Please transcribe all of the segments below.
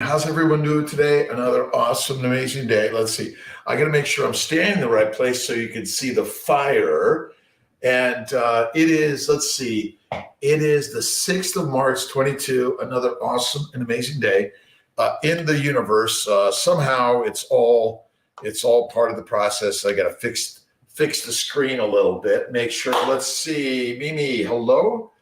How's everyone doing today? Another awesome, amazing day. Let's see. I got to make sure I'm standing in the right place so you can see the fire. And it is, let's see, it is the 6th of March, 22, another awesome and amazing day in the universe. Somehow it's all part of the process. I got to fix the screen a little bit, make sure. Let's see, Mimi, hello.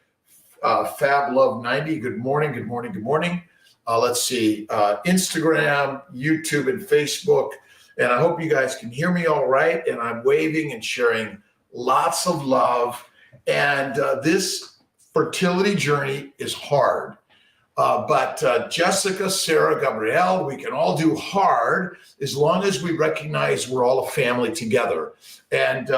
Fab Love 90, good morning, good morning, good morning. Let's see, Instagram, YouTube, and Facebook. And I hope you guys can hear me all right. And I'm waving and sharing lots of love. And this fertility journey is hard. But Jessica, Sarah, Gabrielle, we can all do hard as long as we recognize we're all a family together. And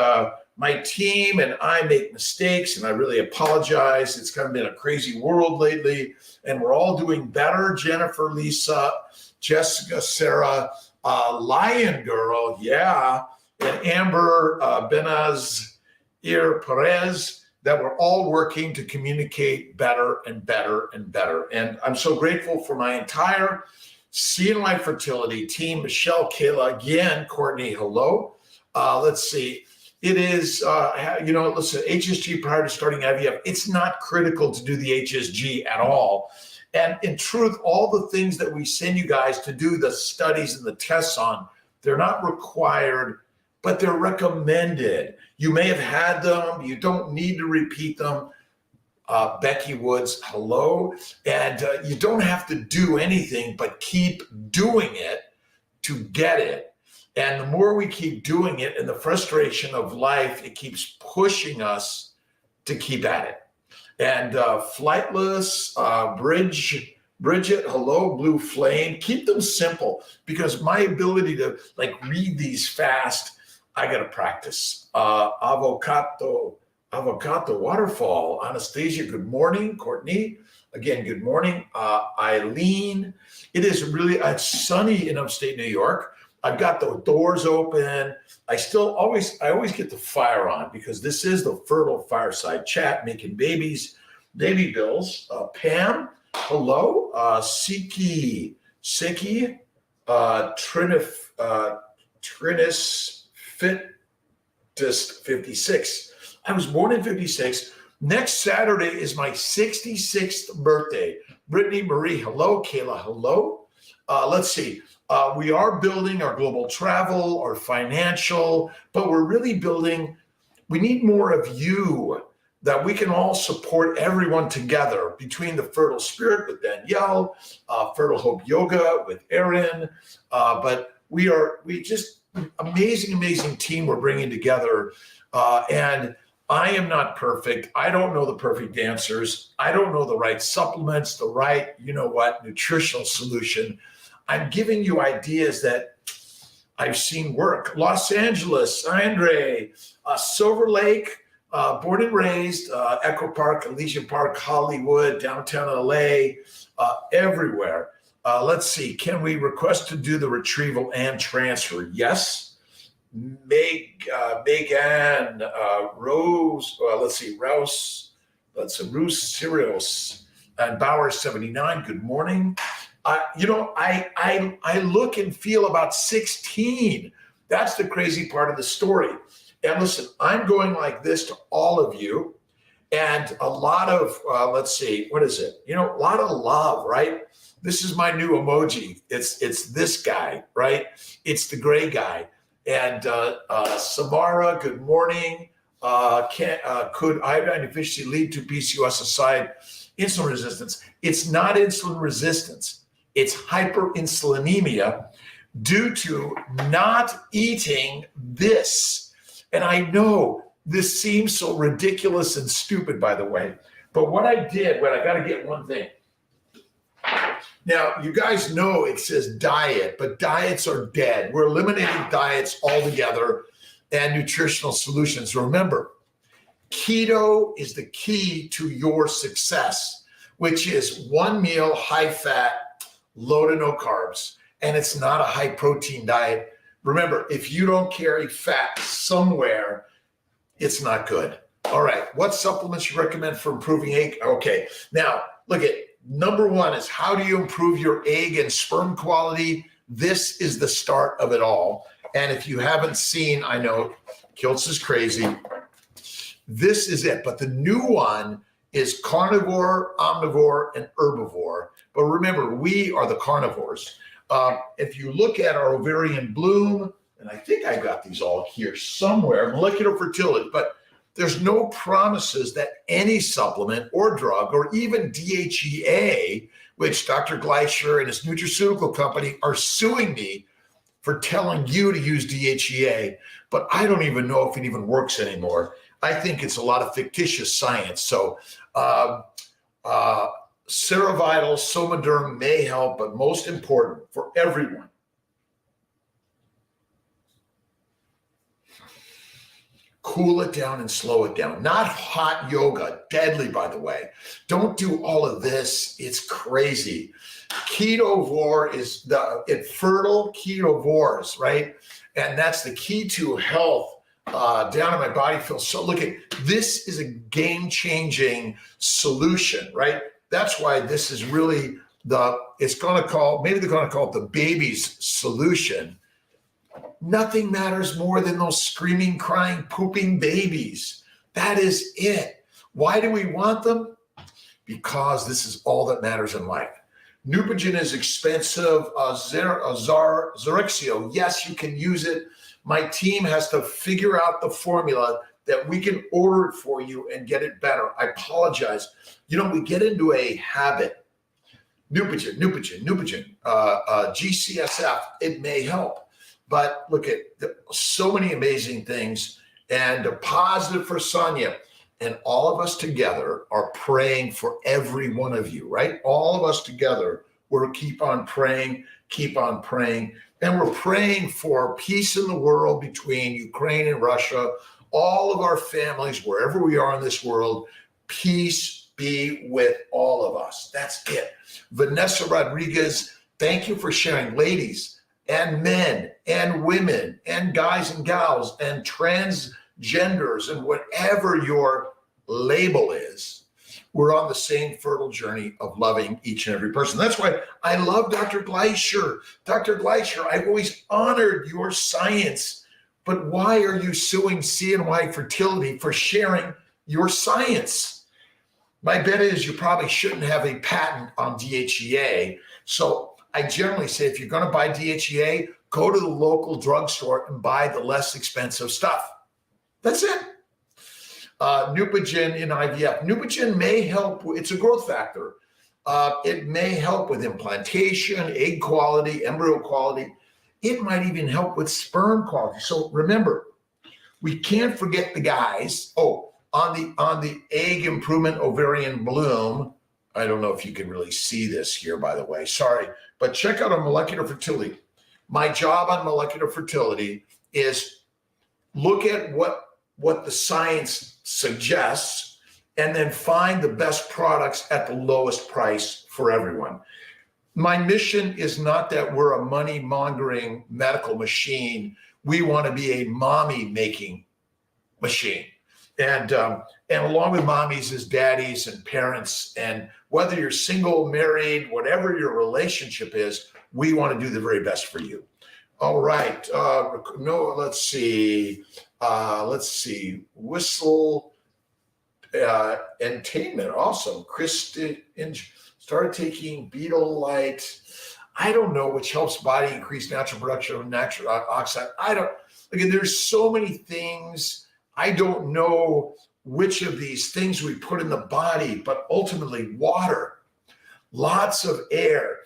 my team and I make mistakes, and I really apologize. It's kind of been a crazy world lately, and we're all doing better. Jennifer, Lisa, Jessica, Sarah, Lion Girl, yeah, and Amber, Benazir Perez, that we're all working to communicate better and better and better. And I'm so grateful for my entire CNY Fertility team, Michelle, Kayla, again, Courtney, hello. Let's see. It is, listen, HSG prior to starting IVF, it's not critical to do the HSG at all. And in truth, all the things that we send you guys to do the studies and the tests on, they're not required, but they're recommended. You may have had them. You don't need to repeat them. Becky Woods, hello. And you don't have to do anything but keep doing it to get it. And the more we keep doing it, and the frustration of life, it keeps pushing us to keep at it. And Flightless, Bridget, hello, Blue Flame, keep them simple, because my ability to read these fast, I got to practice. Avocado Waterfall, Anastasia, good morning. Courtney, again, good morning. Eileen, it's sunny in upstate New York. I've got the doors open. I always get the fire on, because this is the fertile fireside chat, making baby bills. Pam, hello. Siki, Trinis Fittest 56. I was born in 56. Next Saturday is my 66th birthday. Brittany Marie, hello. Kayla, hello. Let's see. We are building our global travel, our financial, but we're really building, we need more of you, that we can all support everyone together, between the Fertile Spirit with Danielle, Fertile Hope Yoga with Erin, but we just amazing team we're bringing together. And I am not perfect. I don't know the perfect answers. I don't know the right supplements, the right, nutritional solution. I'm giving you ideas that I've seen work. Los Angeles, Andre, Silver Lake, born and raised, Echo Park, Elysian Park, Hollywood, downtown LA, everywhere. Let's see, can we request to do the retrieval and transfer? Yes. Megan, Rose, Rouse, Sirius, and Bauer 79, good morning. I look and feel about 16. That's the crazy part of the story. And listen, I'm going like this to all of you, and a lot of, what is it? A lot of love, right? This is my new emoji. It's this guy, right? It's the gray guy. And Samara, good morning. Could iodine deficiency lead to PCOS aside insulin resistance? It's not insulin resistance. It's hyperinsulinemia due to not eating this. And I know this seems so ridiculous and stupid, by the way, but what I did, I got to get one thing. Now, you guys know it says diet, but diets are dead. We're eliminating diets altogether and nutritional solutions. Remember, keto is the key to your success, which is one meal, high fat, low to no carbs, and it's not a high protein diet. Remember, if you don't carry fat somewhere, it's not good. All right, what supplements you recommend for improving egg? Okay, now look at Number one is, how do you improve your egg and sperm quality? This is the start of it all. And if you haven't seen, I know Kiltz is crazy. This is it. But the new one is carnivore, omnivore, and herbivore. But remember, we are the carnivores. If you look at our ovarian bloom, and I think I got these all here somewhere, molecular fertility, but there's no promises that any supplement or drug or even DHEA, which Dr. Gleicher and his nutraceutical company are suing me for telling you to use DHEA, but I don't even know if it even works anymore. I think it's a lot of fictitious science. So Cerevital, Somaderm may help, but most important for everyone, cool it down and slow it down. Not hot yoga, deadly, by the way. Don't do all of this. It's crazy. Ketovore is fertile ketovores, right? And that's the key to health. Down in my body feels so, look at, this is a game-changing solution, right? That's why this is really maybe they're going to call it the baby's solution. Nothing matters more than those screaming, crying, pooping babies. That is it. Why do we want them? Because this is all that matters in life. Neupogen is expensive. Zerexio, yes, you can use it. My team has to figure out the formula that we can order it for you and get it better. I apologize. We get into a habit. Neupogen, GCSF, it may help. But look at so many amazing things, and a positive for Sonia. And all of us together are praying for every one of you, right? All of us together, we'll keep on praying. And we're praying for peace in the world between Ukraine and Russia, all of our families, wherever we are in this world. Peace be with all of us. That's it. Vanessa Rodriguez, thank you for sharing. Ladies and men and women and guys and gals and transgenders and whatever your label is, we're on the same fertile journey of loving each and every person. That's why I love Dr. Gleicher. Dr. Gleicher, I've always honored your science, but why are you suing CNY Fertility for sharing your science? My bet is you probably shouldn't have a patent on DHEA. So I generally say, if you're going to buy DHEA, go to the local drugstore and buy the less expensive stuff. That's it. Neupogen in IVF. Neupogen may help. It's a growth factor. It may help with implantation, egg quality, embryo quality. It might even help with sperm quality. So remember, we can't forget the guys. Oh, on the egg improvement, ovarian bloom. I don't know if you can really see this here, by the way. Sorry. But check out on molecular fertility. My job on molecular fertility is look at what the science suggests and then find the best products at the lowest price for everyone. My mission is not that we're a money-mongering medical machine. We want to be a mommy-making machine. And along with mommies is daddies and parents. And whether you're single, married, whatever your relationship is, we want to do the very best for you. All right. Let's see. Whistle entertainment. Awesome. Kristen started taking beetle light. I don't know, which helps body increase natural production of nitric oxide. Again, there's so many things. I don't know which of these things we put in the body, but ultimately water, lots of air.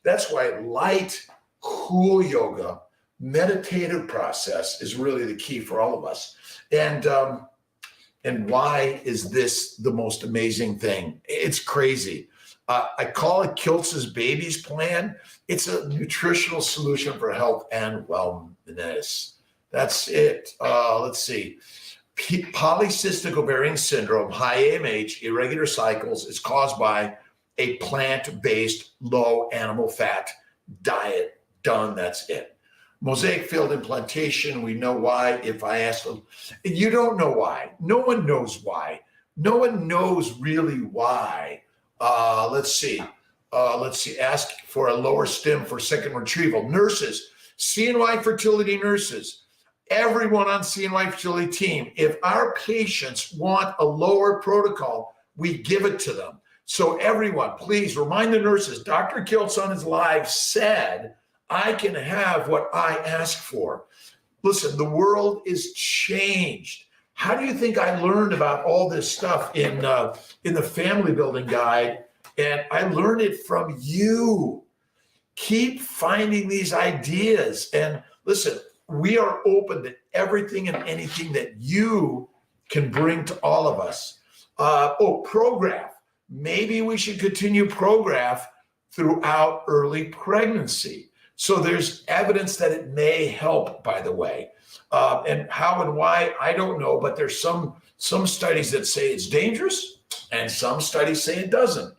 That's why light, cool yoga, meditative process is really the key for all of us. And why is this the most amazing thing? It's crazy. I call it Kiltz's Babies Plan. It's a nutritional solution for health and wellness. That's it. Let's see. Polycystic ovarian syndrome, high AMH, irregular cycles, is caused by a plant-based, low animal fat diet. Done. That's it. Mosaic field implantation. We know why. If I ask them, you don't know why. No one knows why. No one knows really why Let's see. Ask for a lower stim for second retrieval. Nurses, CNY Fertility nurses, everyone on CNY Fertility team, if our patients want a lower protocol, we give it to them. So everyone, please remind the nurses, Dr. Kiltz on his live said, I can have what I ask for. Listen, the world is changed. How do you think I learned about all this stuff in the family building guide? And I learned it from you. Keep finding these ideas. And listen, we are open to everything and anything that you can bring to all of us. Prograph. Maybe we should continue Prograph throughout early pregnancy. So there's evidence that it may help, by the way. And how and why, I don't know, but there's some studies that say it's dangerous and some studies say it doesn't.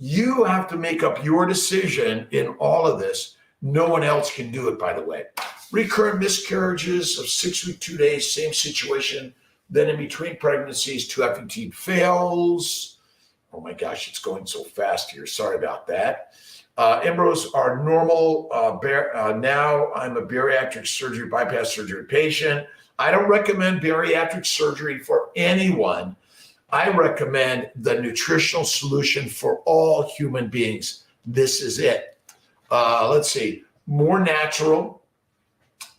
You have to make up your decision in all of this. No one else can do it, by the way. Recurrent miscarriages of 6 weeks, 2 days, same situation. Then in between pregnancies, 2FET fails. Oh my gosh, it's going so fast here. Sorry about that. Embryos are normal. Now I'm a bariatric surgery, bypass surgery patient. I don't recommend bariatric surgery for anyone. I recommend the nutritional solution for all human beings. This is it. Let's see, more natural.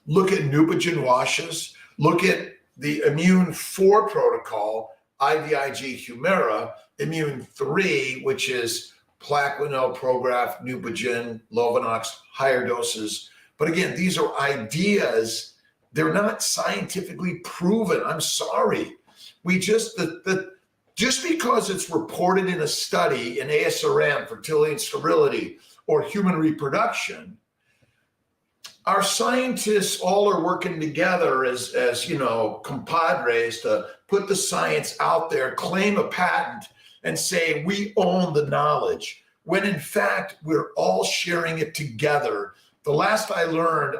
Look at Neupogen washes. Look at the Immune 4 protocol, IVIG Humira, Immune 3, which is Plaquenil, Prograph, Neupogen, Lovenox, higher doses. But again, these are ideas. They're not scientifically proven. I'm sorry. We just because it's reported in a study in ASRM, fertility and sterility, or human reproduction, our scientists all are working together as compadres to put the science out there, claim a patent, and say we own the knowledge, when in fact we're all sharing it together. The last I learned,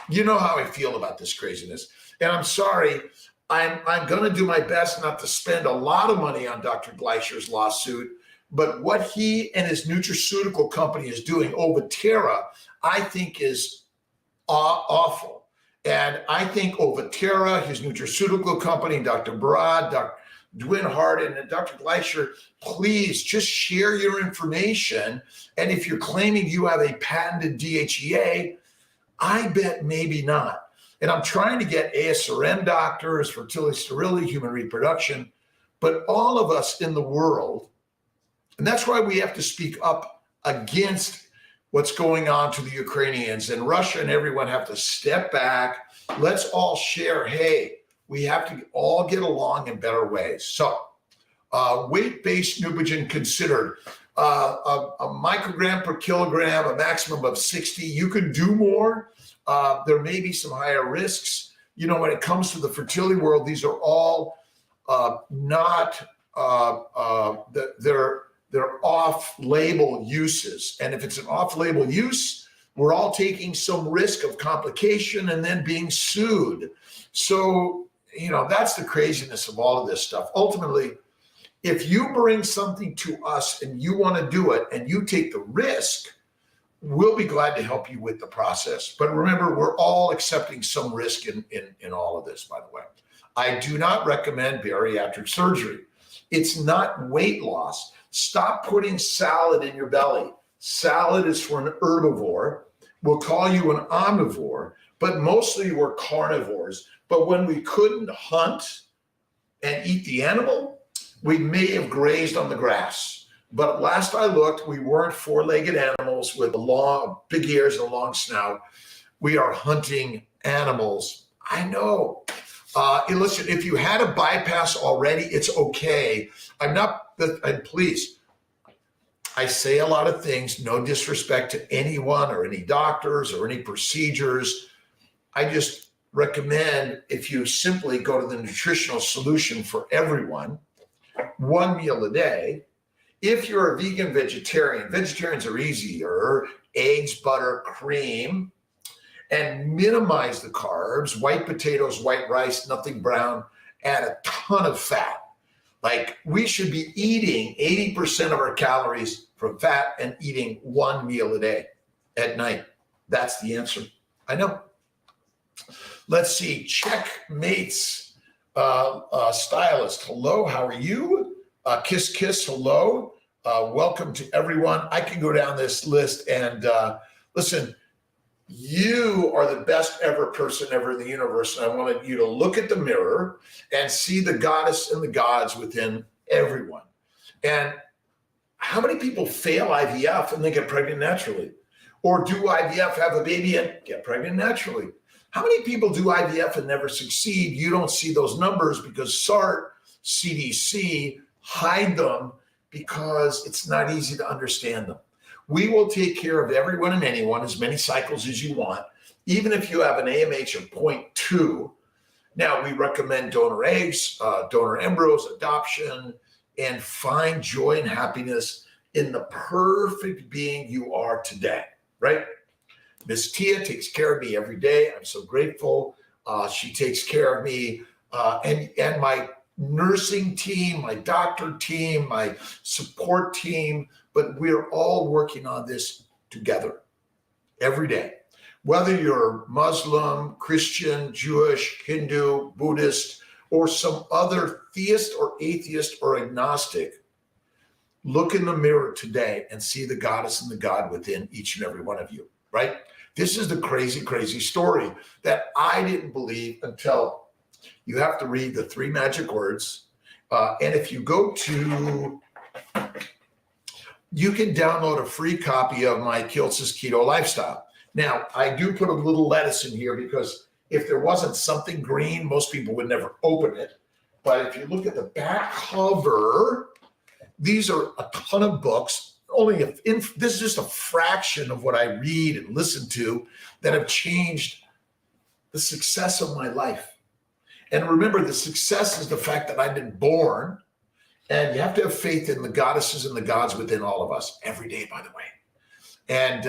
you know how I feel about this craziness. And I'm sorry, I'm going to do my best not to spend a lot of money on Dr. Gleicher's lawsuit, but what he and his nutraceutical company is doing, Ovaterra, I think is awful. And I think Ovaterra, his nutraceutical company, Dr. Barad, Dr. Dwin Harden, and Dr. Gleicher, please just share your information. And if you're claiming you have a patented DHEA, I bet maybe not. And I'm trying to get ASRM doctors, fertility, sterility, human reproduction, but all of us in the world, and that's why we have to speak up against what's going on to the Ukrainians, and Russia and everyone have to step back. Let's all share, hey, we have to all get along in better ways. So weight-based Neupogen considered a microgram per kilogram, a maximum of 60. You can do more. There may be some higher risks. You know, when it comes to the fertility world, these are all they're off-label uses. And if it's an off-label use, we're all taking some risk of complication and then being sued. So, that's the craziness of all of this stuff. Ultimately, if you bring something to us and you want to do it and you take the risk, we'll be glad to help you with the process. But remember, we're all accepting some risk in all of this, by the way. I do not recommend bariatric surgery. It's not weight loss. Stop putting salad in your belly. Salad is for an herbivore. We'll call you an omnivore, but mostly we're carnivores. But when we couldn't hunt and eat the animal, we may have grazed on the grass. But last I looked, we weren't four-legged animals with long, big ears and a long snout. We are hunting animals. I know. Listen, if you had a bypass already, it's okay. And please, I say a lot of things, no disrespect to anyone or any doctors or any procedures. I just recommend if you simply go to the nutritional solution for everyone, one meal a day. If you're a vegan, vegetarian, vegetarians are easier, eggs, butter, cream, and minimize the carbs, white potatoes, white rice, nothing brown, add a ton of fat. Like we should be eating 80% of our calories from fat and eating one meal a day at night. That's the answer. I know. Let's see. Checkmates stylist. Hello, how are you? Kiss, kiss, hello. Welcome to everyone. I can go down this list and listen, you are the best ever person ever in the universe. And I wanted you to look at the mirror and see the goddess and the gods within everyone. And how many people fail IVF and they get pregnant naturally? Or do IVF, have a baby and get pregnant naturally? How many people do IVF and never succeed? You don't see those numbers because SART, CDC hide them because it's not easy to understand them. We will take care of everyone and anyone as many cycles as you want, even if you have an AMH of 0.2. Now, we recommend donor eggs, donor embryos, adoption, and find joy and happiness in the perfect being you are today, right? Miss Tia takes care of me every day. I'm so grateful. She takes care of me and my nursing team, my doctor team, my support team, but we're all working on this together every day. Whether you're Muslim, Christian, Jewish, Hindu, Buddhist, or some other theist or atheist or agnostic, look in the mirror today and see the goddess and the God within each and every one of you, right? This is the crazy, crazy story that I didn't believe until you have to read the 3 magic words. And if you go to, you can download a free copy of my Kiltz's Keto Lifestyle. Now, I do put a little lettuce in here because if there wasn't something green, most people would never open it. But if you look at the back cover, these are a ton of books. This is just a fraction of what I read and listen to that have changed the success of my life. And remember, the success is the fact that I've been born, and you have to have faith in the goddesses and the gods within all of us every day, by the way. And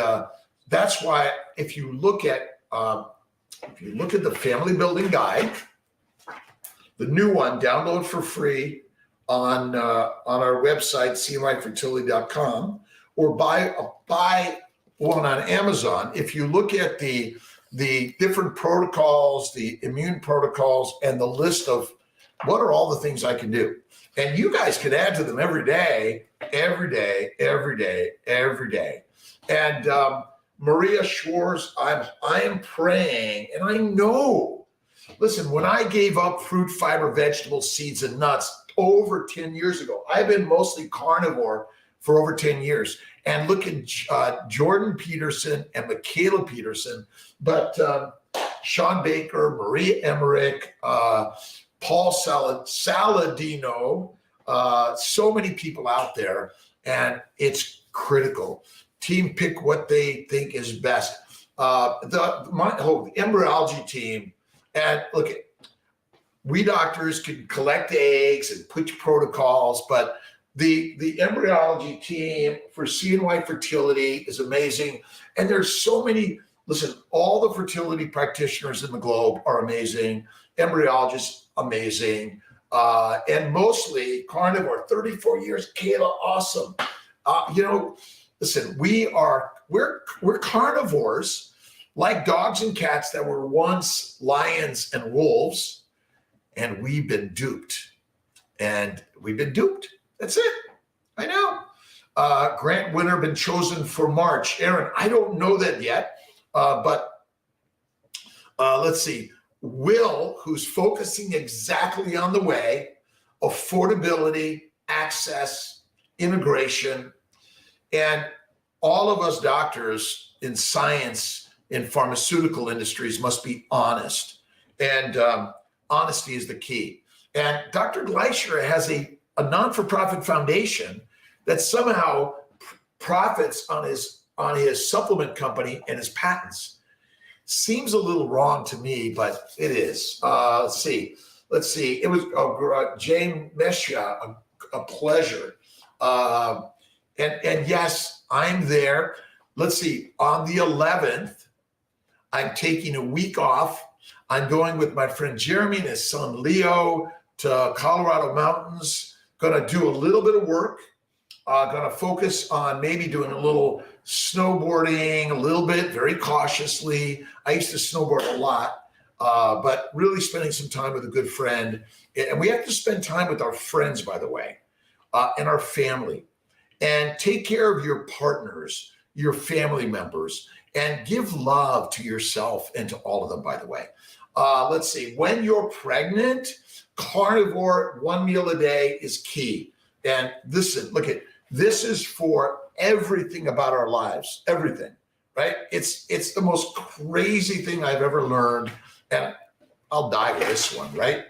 that's why if you look at the family building guide, the new one, download for free on our website, CNYFertility.com, or buy one on Amazon. If you look at the different protocols, the immune protocols, and the list of what are all the things I can do. And you guys can add to them every day, every day, every day, every day. And Maria Schwartz, I am praying, and I know, listen, when I gave up fruit, fiber, vegetables, seeds, and nuts over 10 years ago, I've been mostly carnivore for over 10 years. And look at Jordan Peterson and Michaela Peterson, but Sean Baker, Maria Emmerich, Paul Saladino, so many people out there, and it's critical. Team pick what they think is best. The embryology team, and look, we doctors can collect eggs and put protocols, but the embryology team for CNY Fertility is amazing. And there's so many, listen, all the fertility practitioners in the globe are amazing. Embryologists, amazing. And mostly carnivore, 34 years, Kayla, awesome. Listen, we're carnivores like dogs and cats that were once lions and wolves, and we've been duped. That's it. I know. Grant winner been chosen for March. Aaron, I don't know that yet, but let's see. Will, who's focusing exactly on the way, affordability, access, integration, and all of us doctors in science, in pharmaceutical industries must be honest. And honesty is the key. And Dr. Gleicher has a non-for-profit foundation that somehow profits on his supplement company and his patents. Seems a little wrong to me, but it is. Let's see. It was Jane Mesha, a pleasure. And yes, I'm there. Let's see. On the 11th, I'm taking a week off. I'm going with my friend Jeremy and his son Leo to Colorado Mountains Going to do a little bit of work. Going to focus on maybe doing a little snowboarding, a little bit, very cautiously. I used to snowboard a lot, but really spending some time with a good friend. And we have to spend time with our friends, by the way, and our family. And take care of your partners, your family members, and give love to yourself and to all of them, by the way. Let's see, when you're pregnant, carnivore, 1 meal a day is key. And listen, look at this is for everything about our lives, everything, right? It's the most crazy thing I've ever learned, and I'll die with this one, right?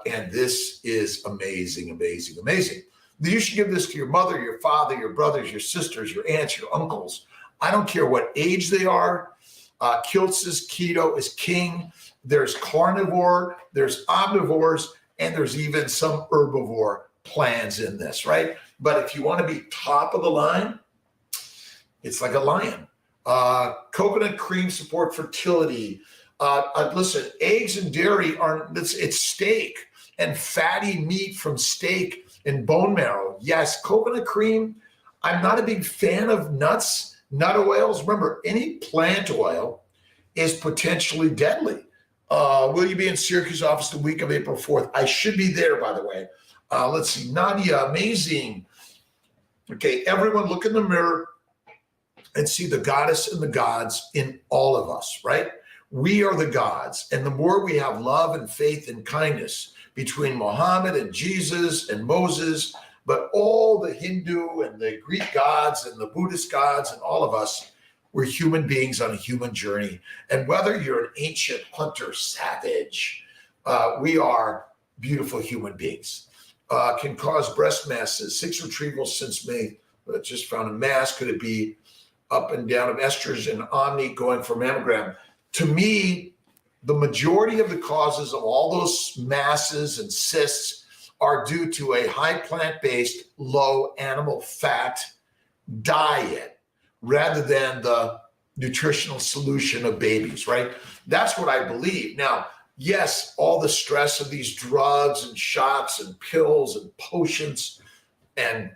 And this is amazing, amazing, amazing. You should give this to your mother, your father, your brothers, your sisters, your aunts, your uncles. I don't care what age they are. Kiltz is keto is king. There's carnivore, there's omnivores, and there's even some herbivore plans in this, right? But if you want to be top of the line, it's like a lion. Coconut cream support fertility. Listen, eggs and dairy it's steak and fatty meat from steak and bone marrow. Yes, coconut cream. I'm not a big fan of nuts, nut oils. Remember, any plant oil is potentially deadly. Will you be in Syracuse office the week of April 4th? I should be there, by the way. Let's see, Nadia, amazing. Okay, everyone look in the mirror and see the goddess and the gods in all of us, right? We are the gods. And the more we have love and faith and kindness between Muhammad and Jesus and Moses, but all the Hindu and the Greek gods and the Buddhist gods and all of us, we're human beings on a human journey. And whether you're an ancient hunter savage, we are beautiful human beings. Can cause breast masses, 6 retrievals since May. Just found a mass. Could it be up and down of estrus and omni going for mammogram? To me, the majority of the causes of all those masses and cysts are due to a high plant-based, low animal fat diet rather than the nutritional solution of babies, right? That's what I believe. Now, yes, all the stress of these drugs and shots and pills and potions and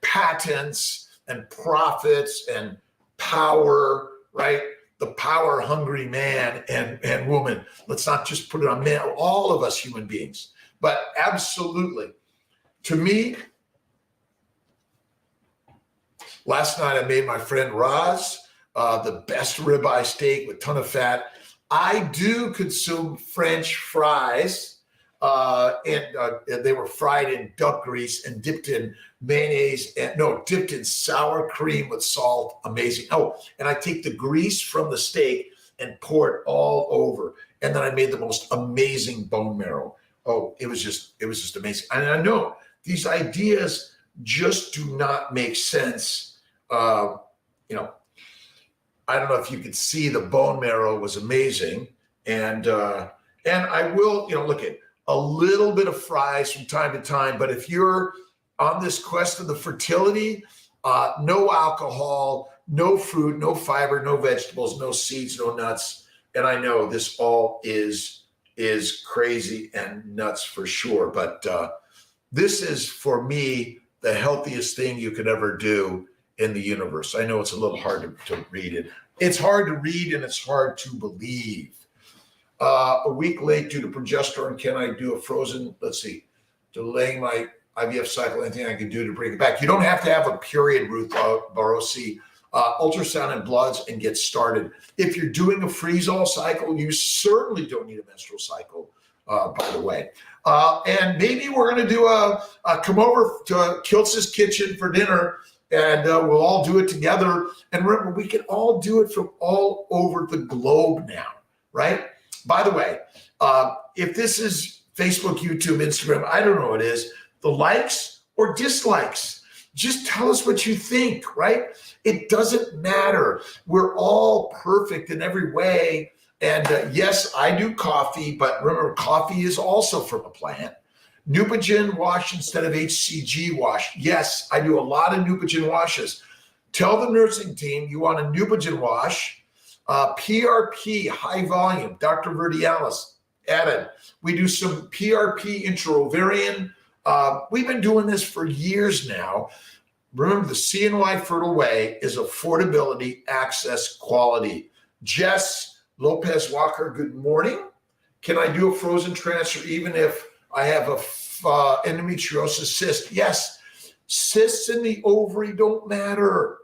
patents and profits and power, right? The power hungry man and woman. Let's not just put it on men, all of us human beings. But absolutely, to me, last night I made my friend Roz the best ribeye steak with a ton of fat. I do consume French fries, and they were fried in duck grease and dipped in mayonnaise, dipped in sour cream with salt. Amazing. Oh, and I take the grease from the steak and pour it all over. And then I made the most amazing bone marrow. Oh, it was just amazing. And I know these ideas just do not make sense. I don't know if you could see the bone marrow was amazing. And I will, look at a little bit of fries from time to time, but if you're on this quest of the fertility, no alcohol, no fruit, no fiber, no vegetables, no seeds, no nuts. And I know this all is crazy and nuts for sure, but this is for me the healthiest thing you could ever do in the universe. I know it's a little hard to read it. It's hard to read and it's hard to believe. A week late due to progesterone, can I do a frozen, delaying my IVF cycle, anything I can do to bring it back? You don't have to have a period, Ruth Barosi. Ultrasound and bloods and get started. If you're doing a freeze-all cycle, you certainly don't need a menstrual cycle, by the way. And maybe we're going to do a come over to Kiltz's kitchen for dinner, and we'll all do it together. And remember, we can all do it from all over the globe now, right? By the way, if this is Facebook, YouTube, Instagram, I don't know what it is, the likes or dislikes, just tell us what you think, right? It doesn't matter. We're all perfect in every way. And yes, I do coffee, but remember, coffee is also from a plant. Neupogen wash instead of HCG wash. Yes, I do a lot of Neupogen washes. Tell the nursing team you want a Neupogen wash, PRP, high volume, Dr. Verdialis added. We do some PRP intraovarian We've been doing this for years now. Remember, the CNY Fertile Way is affordability, access, quality. Jess Lopez Walker, good morning. Can I do a frozen transfer even if I have a endometriosis cyst? Yes, cysts in the ovary don't matter.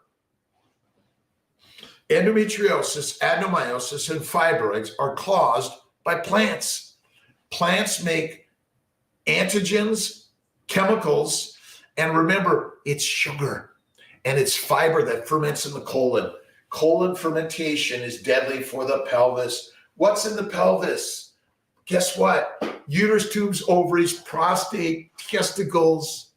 Endometriosis, adenomyosis, and fibroids are caused by plants. Plants make antigens, chemicals, and remember, it's sugar and it's fiber that ferments in the colon. Colon fermentation is deadly for the pelvis. What's in the pelvis? Guess what? Uterus, tubes, ovaries, prostate, testicles.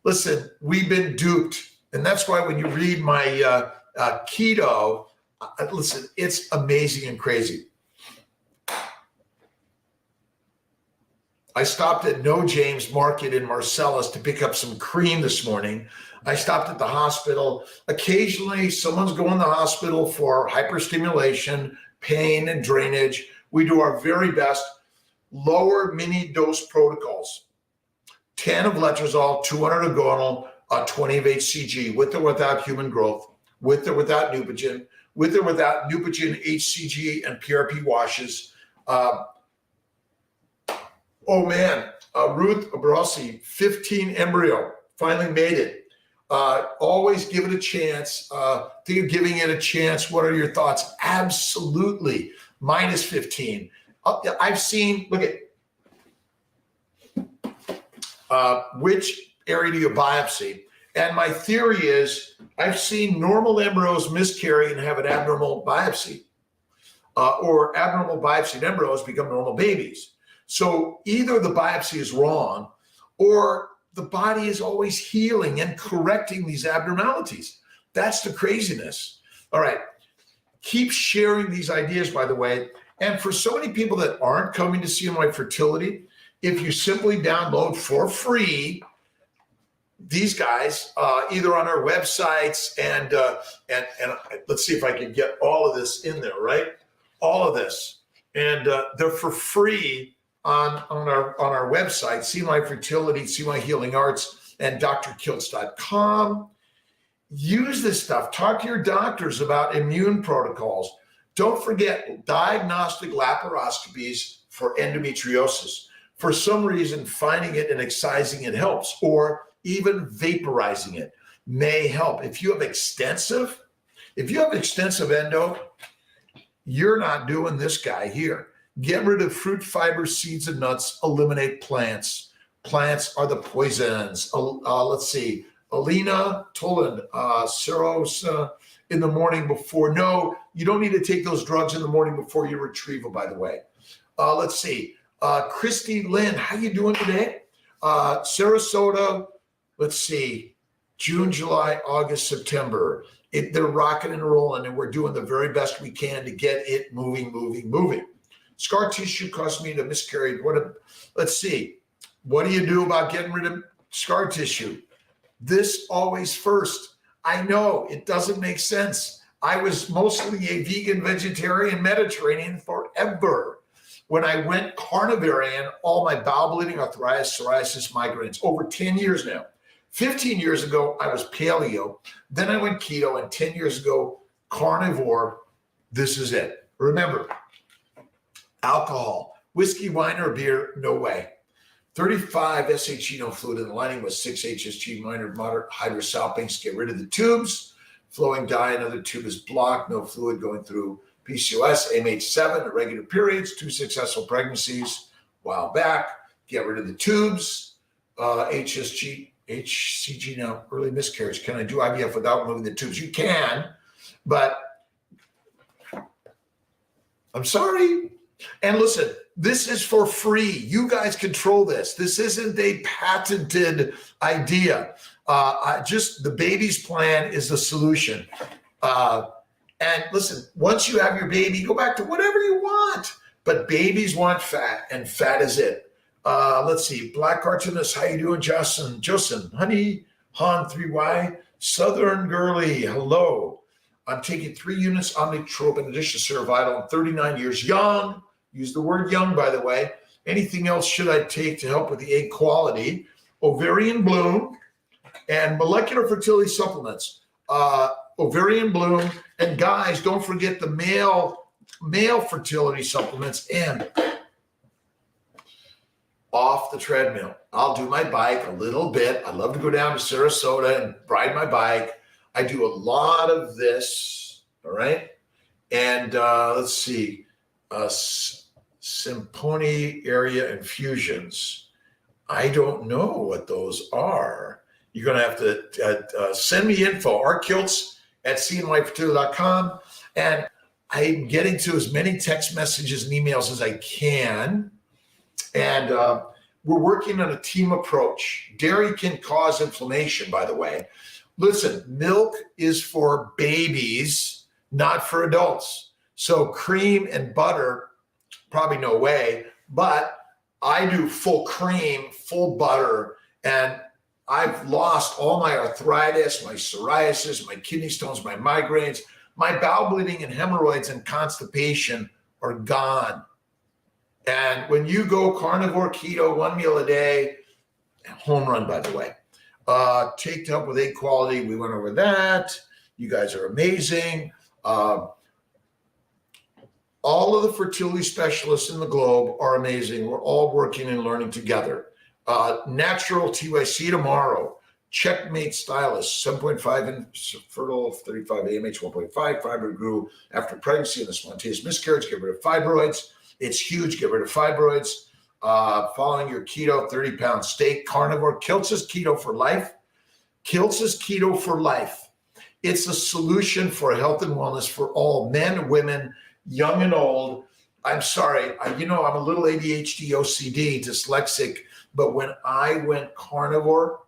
Listen, we've been duped. And that's why when you read my keto, listen, it's amazing and crazy. I stopped at No James Market in Marcellus to pick up some cream this morning. I stopped at the hospital. Occasionally, someone's going to the hospital for hyperstimulation, pain, and drainage. We do our very best. Lower mini dose protocols. 10 of letrozole, 200 of gonal, 20 of HCG, with or without human growth, with or without Neupogen, with or without Neupogen, HCG, and PRP washes. Oh man, Ruth Abrossi, 15 embryo, finally made it. Always give it a chance. Think of giving it a chance. What are your thoughts? Absolutely. Minus 15. I've seen, look at, which area do you biopsy? And my theory is I've seen normal embryos miscarry and have an abnormal biopsy, or abnormal biopsied embryos become normal babies. So either the biopsy is wrong or the body is always healing and correcting these abnormalities. That's the craziness. All right. Keep sharing these ideas, by the way. And for so many people that aren't coming to CNY Fertility, if you simply download for free these guys, either on our websites and let's see if I can get all of this in there, right? All of this. And they're for free on our website, CNY Fertility, CNY Healing Arts, and drkiltz.com. Use this stuff. Talk to your doctors about immune protocols. Don't forget diagnostic laparoscopies for endometriosis. For some reason, finding it and excising it helps, or even vaporizing it may help. If you have extensive endo, you're not doing this guy here. Get rid of fruit, fiber, seeds, and nuts. Eliminate plants. Plants are the poisons. Let's see. Alina Toland, Seros in the morning before. No, you don't need to take those drugs in the morning before your retrieval, by the way. Let's see. Christy Lynn, how you doing today? Sarasota, let's see. June, July, August, September. They're rocking and rolling, and we're doing the very best we can to get it moving. Scar tissue caused me to miscarry. Let's see. What do you do about getting rid of scar tissue? This always first. I know it doesn't make sense. I was mostly a vegan, vegetarian, Mediterranean forever. When I went carnivarian, all my bowel bleeding, arthritis, psoriasis, migraines, over 10 years now. 15 years ago, I was paleo. Then I went keto, and 10 years ago, carnivore. This is it. Remember, alcohol, whiskey, wine, or beer, no way. 35 SHG, no fluid in the lining with 6 HSG, minor, moderate hydrosalpinx. Get rid of the tubes. Flowing dye, another tube is blocked, no fluid going through. PCOS, MH7, irregular periods, 2 successful pregnancies a while back. Get rid of the tubes. HSG, HCG now, early miscarriage. Can I do IVF without removing the tubes? You can, but I'm sorry. And listen, this is for free. You guys control this. This isn't a patented idea. Just the baby's plan is the solution. And listen, once you have your baby, go back to whatever you want. But babies want fat, and fat is it. Let's see. Black cartoonist, how you doing, Justin? Honey, Han 3Y, Southern Girly, hello. I'm taking 3 units omnitrope in addition to Cerevital. I'm 39 years young. Use the word young, by the way. Anything else should I take to help with the egg quality? Ovarian bloom and molecular fertility supplements. Ovarian bloom, and guys, don't forget the male fertility supplements and off the treadmill. I'll do my bike a little bit. I love to go down to Sarasota and ride my bike. I do a lot of this, all right? And let's see, Symponi area infusions. I don't know what those are. You're going to have to send me info, rkiltz@cnyfertility.com. And I'm getting to as many text messages and emails as I can. And we're working on a team approach. Dairy can cause inflammation, by the way. Listen, milk is for babies, not for adults. So cream and butter, probably no way, but I do full cream, full butter, and I've lost all my arthritis, my psoriasis, my kidney stones, my migraines, my bowel bleeding and hemorrhoids and constipation are gone. And when you go carnivore, keto, 1 meal a day, home run, by the way. Take to help with egg quality. We went over that. You guys are amazing. All of the fertility specialists in the globe are amazing. We're all working and learning together. Natural TYC tomorrow. Checkmate Stylist, 7.5 infertile, 35 AMH, 1.5. Fibroid grew after pregnancy and a spontaneous miscarriage. Get rid of fibroids. It's huge. Get rid of fibroids. Following your keto, 30-pound steak, carnivore. Kiltz is keto for life. Kiltz is keto for life. It's a solution for health and wellness for all men, women, young and old. I'm sorry, I'm a little ADHD, OCD, dyslexic, but when I went carnivore,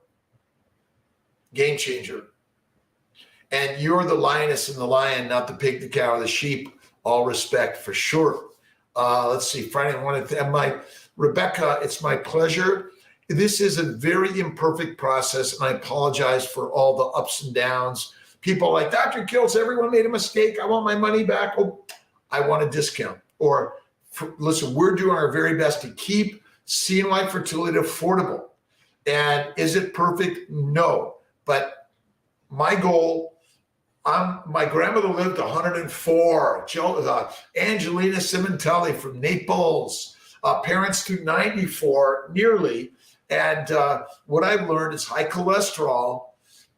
game changer. And you're the lioness and the lion, not the pig, the cow, or the sheep. All respect for sure. Let's see, Friday morning, Rebecca, it's my pleasure. This is a very imperfect process, and I apologize for all the ups and downs. People are like, Dr. Kiltz, everyone made a mistake. I want my money back. Oh, I want a discount. Or listen, we're doing our very best to keep CNY Fertility affordable. And is it perfect? No. But my goal, my grandmother lived 104. Angelina Cimentelli from Naples. Parents to 94, nearly. And what I've learned is high cholesterol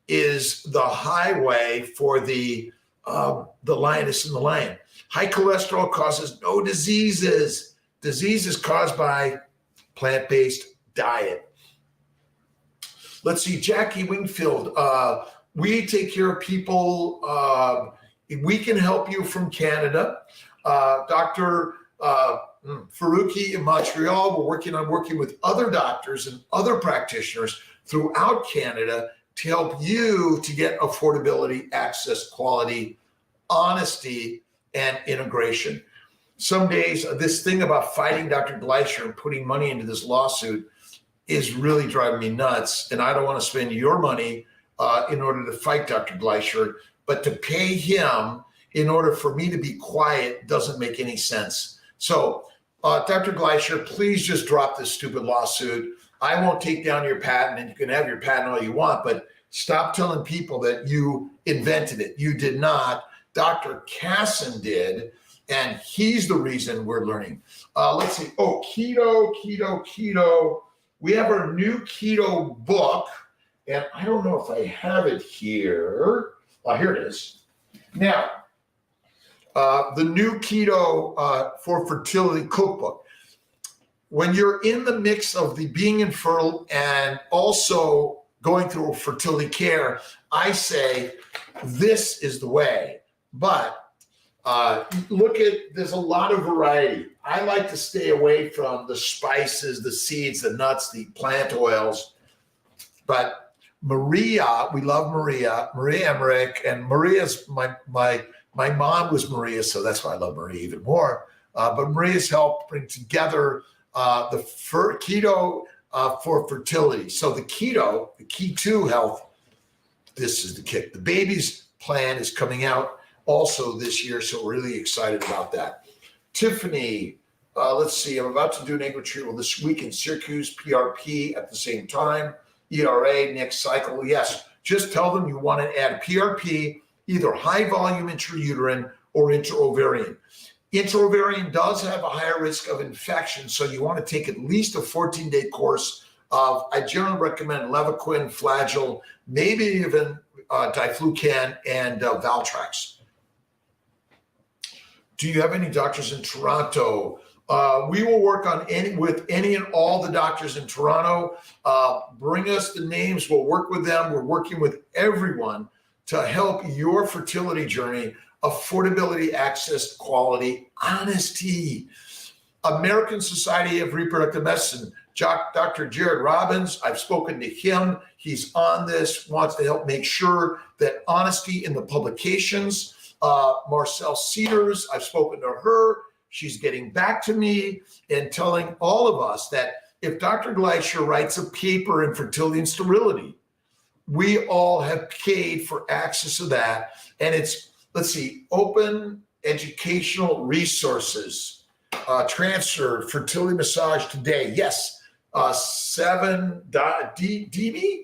is the highway for the lioness and the lion. High cholesterol causes no diseases. Diseases caused by plant-based diet. Let's see, Jackie Wingfield. We take care of people. We can help you from Canada. Dr. Faruqi in Montreal, we're working with other doctors and other practitioners throughout Canada to help you to get affordability, access, quality, honesty, and integration. Some days, this thing about fighting Dr. Gleicher and putting money into this lawsuit is really driving me nuts. And I don't want to spend your money in order to fight Dr. Gleicher, but to pay him in order for me to be quiet doesn't make any sense. So, Dr. Gleicher, please just drop this stupid lawsuit. I won't take down your patent, and you can have your patent all you want, but stop telling people that you invented it. You did not. Dr. Casson did, and he's the reason we're learning. Let's see. Oh, keto. We have our new keto book, and I don't know if I have it here. Here it is. Now, the new keto for fertility cookbook. When you're in the mix of the being infertile and also going through fertility care, I say this is the way. But there's a lot of variety. I like to stay away from the spices, the seeds, the nuts, the plant oils. But Maria, we love Maria Emmerich, and Maria's my mom was Maria, so that's why I love Maria even more. But Maria's helped bring together the keto for fertility. So the key to health, this is the kick. The baby's plan is coming out also this year, so we're really excited about that. Tiffany, Let's see, I'm about to do an egg retrieval this week in Syracuse, PRP at the same time. ERA next cycle. Yes, just tell them you want to add PRP, either high volume intrauterine or intraovarian. Intraovarian does have a higher risk of infection, so you want to take at least a 14-day course of, I generally recommend Levaquin, Flagyl, maybe even diflucan and Valtrex. Do you have any doctors in Toronto? We will work on with any and all the doctors in Toronto. Bring us the names. We'll work with them. We're working with everyone to help your fertility journey. Affordability, access, quality, honesty. American Society of Reproductive Medicine, Dr. Jared Robbins, I've spoken to him. He's on this, wants to help make sure that honesty in the publications. Marcel Cedars, I've spoken to her. She's getting back to me and telling all of us that if Dr. Gleischer writes a paper in fertility and sterility, we all have paid for access to that. And it's, let's see, open educational resources, transfer fertility massage today. Yes, 7 DB.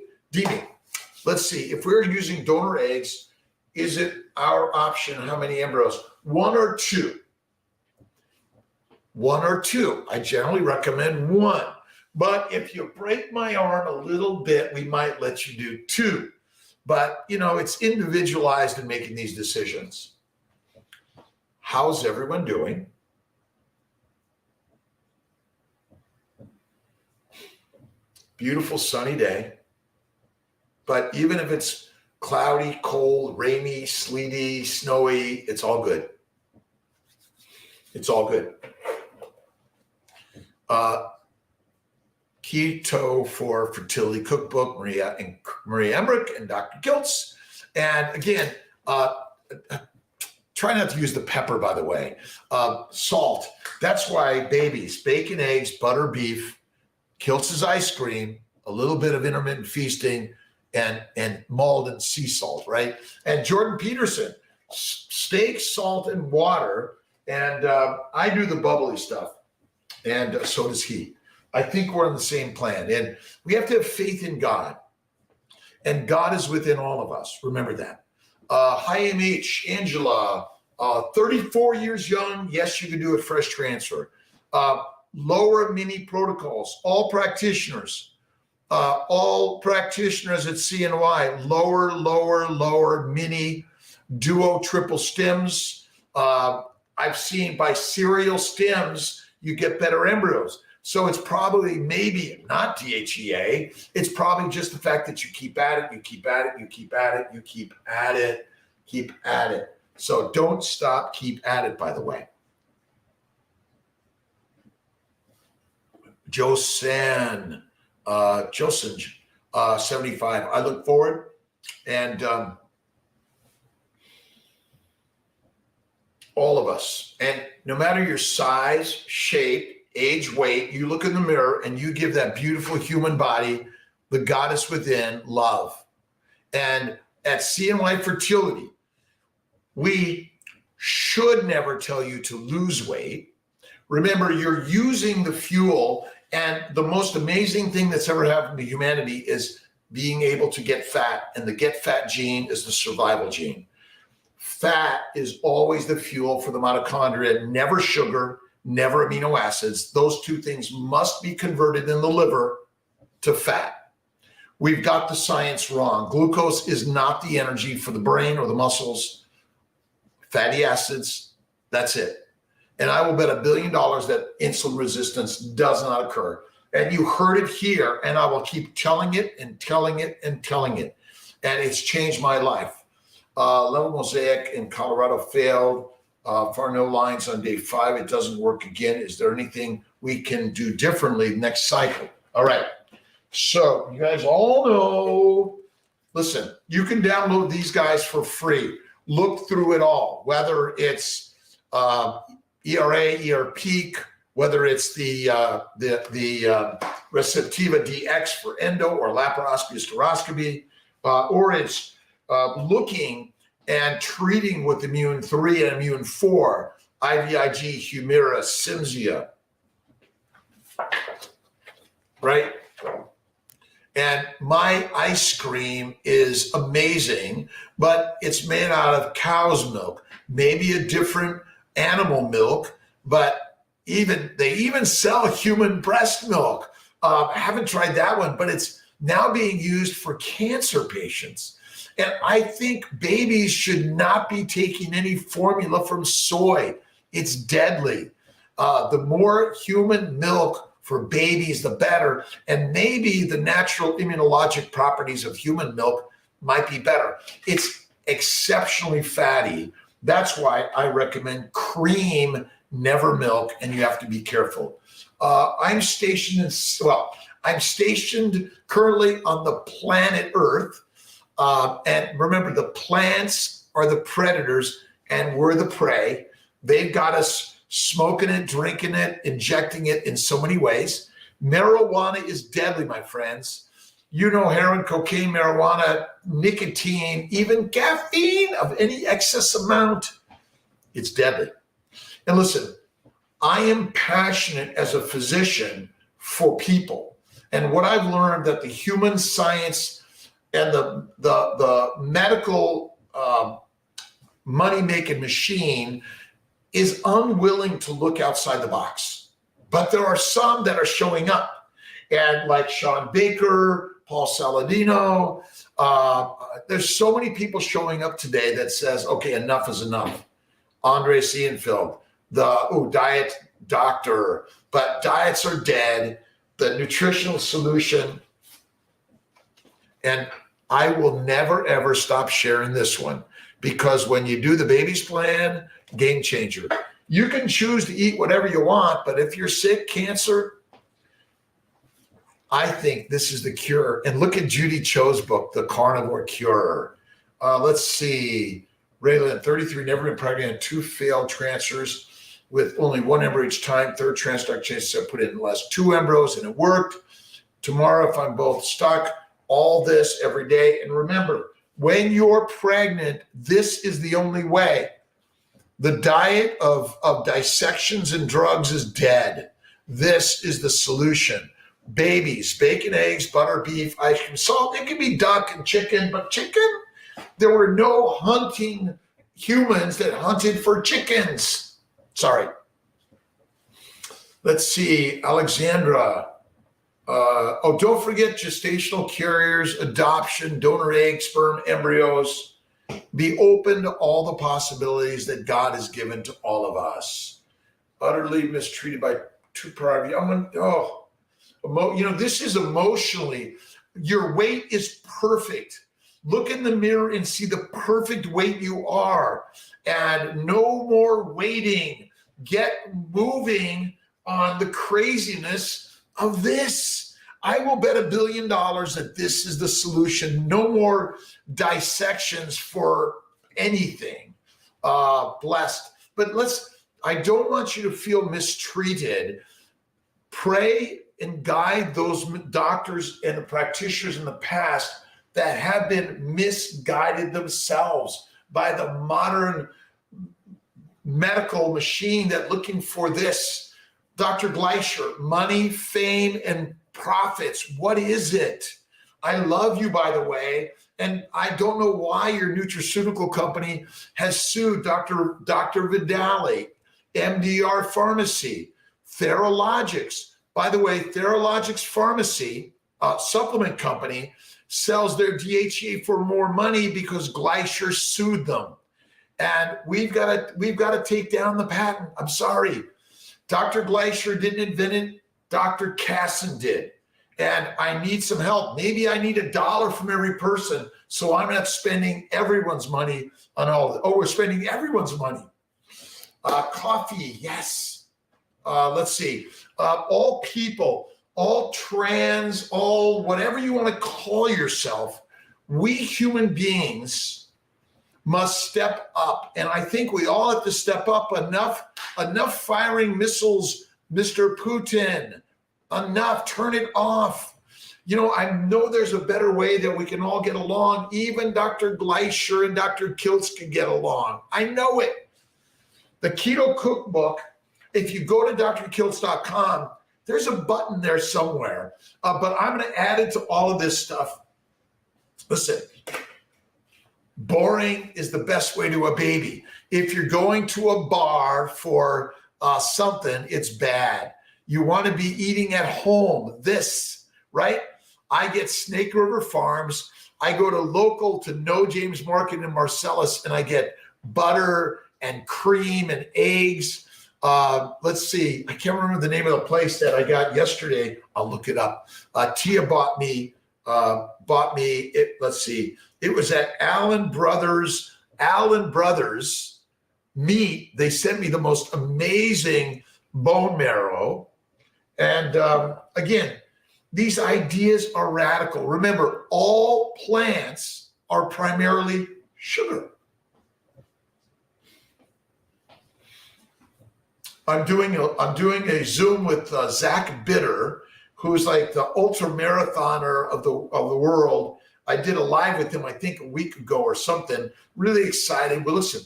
Let's see, if we're using donor eggs, is it our option? How many embryos? 1 or 2? 1 or 2. I generally recommend 1. But if you break my arm a little bit, we might let you do 2. But, you know, it's individualized in making these decisions. How's everyone doing? Beautiful sunny day. But even if it's cloudy, cold, rainy, sleety, snowy, it's all good. It's all good. Keto for Fertility Cookbook, Maria Emmerich and Dr. Kiltz. And again, try not to use the pepper, by the way. Salt. That's why babies, bacon, eggs, butter, beef, Kiltz's ice cream, a little bit of intermittent feasting, and Malden sea salt, right? And Jordan Peterson, steak, salt, and water. And I do the bubbly stuff, and so does he. I think we're on the same plan. And we have to have faith in God. And God is within all of us. Remember that. Hi, MH, Angela, 34 years young. Yes, you can do a fresh transfer. Lower mini protocols. All practitioners at CNY. Lower mini duo triple stems. I've seen by serial stems, you get better embryos. So it's probably maybe not DHEA. It's probably just the fact that you keep at it, you keep at it, you keep at it, you keep at it, keep at it. So don't stop, keep at it, by the way. Josen, 75. I look forward and all of us. And no matter your size, shape, age, weight, you look in the mirror and you give that beautiful human body, the goddess within, love. And at CNY Fertility, we should never tell you to lose weight. Remember, you're using the fuel, and the most amazing thing that's ever happened to humanity is being able to get fat, and the get fat gene is the survival gene. Fat is always the fuel for the mitochondria, never sugar, never amino acids. Those two things must be converted in the liver to fat. We've got the science wrong. Glucose is not the energy for the brain or the muscles. Fatty acids, that's it. And I will bet $1 billion that insulin resistance does not occur. And you heard it here, and I will keep telling it and telling it and telling it. And it's changed my life. Level Mosaic in Colorado failed. Far no lines on day 5. It doesn't work again. Is there anything we can do differently next cycle? All right. So you guys all know, listen, you can download these guys for free. Look through it all, whether it's ER Peak, whether it's the Receptiva DX for endo or laparoscopy, hysteroscopy, or it's looking and treating with immune 3 and immune 4, IVIG, Humira, Cimzia, right? And my ice cream is amazing, but it's made out of cow's milk, maybe a different animal milk, but they even sell human breast milk. I haven't tried that one, but it's now being used for cancer patients. And I think babies should not be taking any formula from soy. It's deadly. The more human milk for babies, the better. And maybe the natural immunologic properties of human milk might be better. It's exceptionally fatty. That's why I recommend cream, never milk, and you have to be careful. I'm stationed currently on the planet Earth. And remember, the plants are the predators and we're the prey. They've got us smoking it, drinking it, injecting it in so many ways. Marijuana is deadly, my friends. You know, heroin, cocaine, marijuana, nicotine, even caffeine of any excess amount, it's deadly. And listen, I am passionate as a physician for people. And what I've learned that the human science and the medical money-making machine is unwilling to look outside the box. But there are some that are showing up. And like Sean Baker, Paul Saladino, there's so many people showing up today that says, okay, enough is enough. Andre Seinfeld, diet doctor, but diets are dead, the nutritional solution. And I will never, ever stop sharing this one, because when you do the baby's plan, game changer. You can choose to eat whatever you want, but if you're sick, cancer, I think this is the cure. And look at Judy Cho's book, The Carnivore Cure. Let's see. Raylan, 33, never been pregnant, had 2 failed transfers with only 1 embryo each time. Third transduct chances I put in less 2 embryos and it worked. Tomorrow, if I'm both stuck, all this every day. And remember, when you're pregnant, this is the only way. The diet of dissections and drugs is dead. This is the solution. Babies, bacon, eggs, butter, beef, ice cream, salt. It can be duck and chicken, but chicken, there were no hunting humans that hunted for chickens. Sorry. Let's see, Alexandra. Don't forget gestational carriers, adoption, donor egg, sperm, embryos. Be open to all the possibilities that God has given to all of us. Utterly mistreated by 2 prior. This is emotionally. Your weight is perfect. Look in the mirror and see the perfect weight you are. And no more waiting. Get moving on the craziness of this. I will bet $1 billion that this is the solution. No more dissections for anything. Blessed. But I don't want you to feel mistreated. Pray and guide those doctors and practitioners in the past that have been misguided themselves by the modern medical machine that looking for this. Dr. Gleicher, money, fame, and profits. What is it? I love you, by the way. And I don't know why your nutraceutical company has sued Dr. Vidali, MDR Pharmacy, Theralogics. By the way, Theralogics Pharmacy, supplement company, sells their DHEA for more money because Gleicher sued them. And we've got to take down the patent. I'm sorry. Dr. Gleicher didn't invent it. Dr. Casson did. And I need some help. Maybe I need $1 from every person, so I'm not spending everyone's money on all of it. Oh, we're spending everyone's money. Coffee, yes. Let's see. All people, all trans, all whatever you want to call yourself, we human beings must step up. And I think we all have to step up. Enough firing missiles, Mr. Putin. Enough, turn it off. I know there's a better way that we can all get along. Even Dr. Gleicher and Dr. Kiltz can get along. I know it. The Keto Cookbook, if you go to drkiltz.com, There's a button there somewhere, but I'm going to add it to all of this stuff. Listen, boring is the best way to a baby. If you're going to a bar for something, it's bad. You want to be eating at home, right? I get Snake River Farms. I go to local to No James Market in Marcellus, and I get butter and cream and eggs. Let's see. I can't remember the name of the place that I got yesterday. I'll look it up. Tia bought me it. Let's see. It was at Allen Brothers Meat. They sent me the most amazing bone marrow. And again, these ideas are radical. Remember, all plants are primarily sugar. I'm doing a Zoom with Zach Bitter, who's like the ultra marathoner of the world. I did a live with him, I think a week ago or something. Really excited. Well, listen,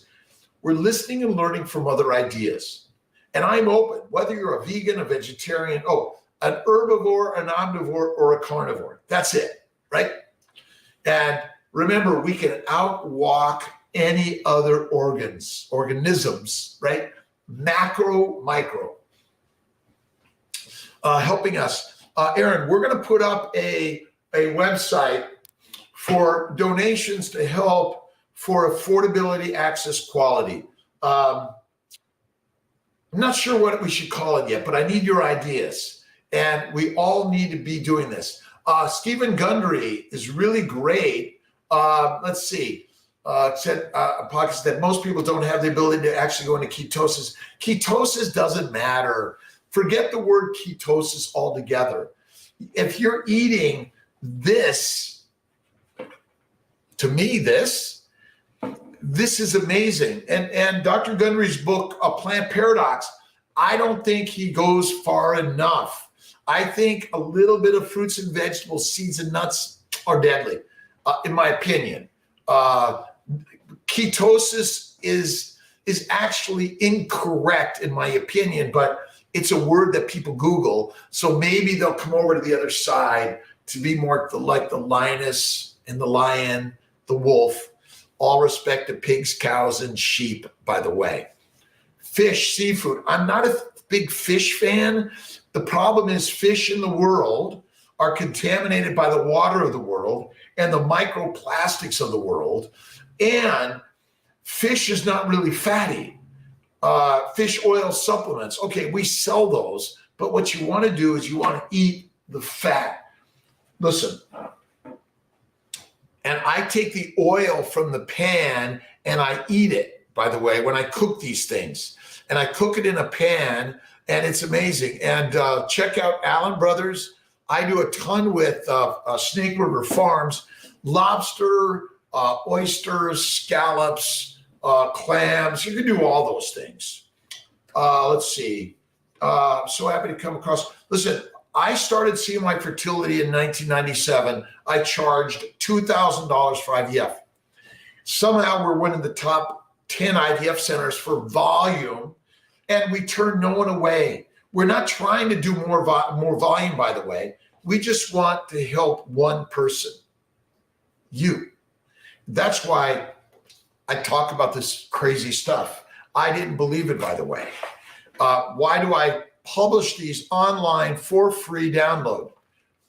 we're listening and learning from other ideas. And I'm open, whether you're a vegan, a vegetarian, an herbivore, an omnivore, or a carnivore. That's it, right? And remember, we can outwalk any other organisms, right? Macro, micro, helping us. Aaron, we're going to put up a website for donations to help for affordability, access, quality. I'm not sure what we should call it yet, but I need your ideas. And we all need to be doing this. Stephen Gundry is really great. Let's see. Said podcast that most people don't have the ability to actually go into ketosis. Ketosis doesn't matter. Forget the word ketosis altogether. If you're eating this, to me, this is amazing. And Dr. Gundry's book, A Plant Paradox, I don't think he goes far enough. I think a little bit of fruits and vegetables, seeds and nuts are deadly, in my opinion. Ketosis is actually incorrect, in my opinion, but it's a word that people Google. So maybe they'll come over to the other side to be more like the lioness and the lion, the wolf. All respect to pigs, cows, and sheep, by the way. Fish, seafood. I'm not a big fish fan. The problem is fish in the world are contaminated by the water of the world and the microplastics of the world. And fish is not really fatty. Fish oil supplements, okay, we sell those, but what you want to do is you want to eat the fat. Listen, and I take the oil from the pan and I eat it, by the way, when I cook these things. And I cook it in a pan, and it's amazing. And check out Allen Brothers. I do a ton with Snake River Farms, lobster, oysters, scallops, clams. You can do all those things. Let's see. So happy to come across. Listen, I started CNY Fertility in 1997. I charged $2,000 for IVF. Somehow we're one of the top 10 IVF centers for volume, and we turn no one away. We're not trying to do more volume, by the way. We just want to help one person, you. That's why I talk about this crazy stuff. I didn't believe it, by the way. Why do I publish these online for free download?